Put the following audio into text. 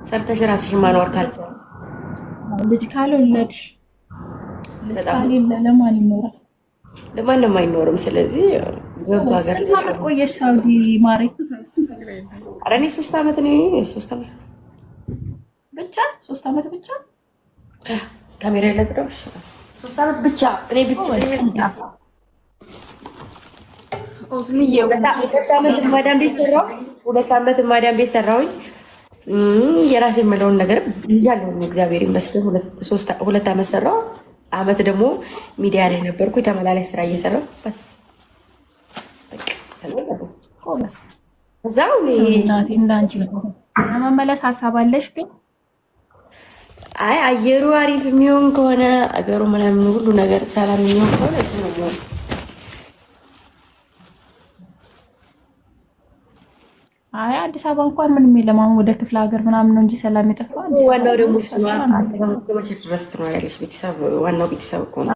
ሰርተሽ ራስሽን ማኖር ካልቻልሽ ልጅ ካልወለድሽ ልጅ ካሌለ ለማን ይኖራል? ለማንም አይኖርም። ስለዚህ ገብቶ ሀገር ስንት ዓመት ቆየሽ ሳውዲ ማሬ? ኧረ እኔ 3 ዓመት ነው። 3 ዓመት ብቻ 3 ዓመት ብቻ ካሜራ ይለጥረሽ 3 ዓመት ብቻ እኔ ብቻ ኦዝሚዬው 2 ዓመት ማዳም ቤት ሰራሁኝ። የራሴ የምለውን ነገር ይዣለሁ። እግዚአብሔር ይመስገን 2 ዓመት ሰራሁ። አመት ደግሞ ሚዲያ ላይ ነበርኩ። ተመላላሽ ስራ እየሰራሁ በስ እዛው እናቴ እንዳንቺ ነው ለመመለስ ሀሳብ አለሽ? ግን አይ አየሩ አሪፍ የሚሆን ከሆነ አገሩ ምናምን ሁሉ ነገር ሰላም የሚሆን ከሆነ እሱ ነው የሚሆን። አይ አዲስ አበባ እንኳን ምንም የለም። አሁን ወደ ክፍለ ሀገር ምናምን ነው እንጂ ሰላም የጠፋው። ዋናው ደግሞ እሱ ነው። አንተ ደግሞ መቼ ድረስ ትኖሪያለሽ? ቤተሰብ ዋናው ቤተሰብ እኮ ነው።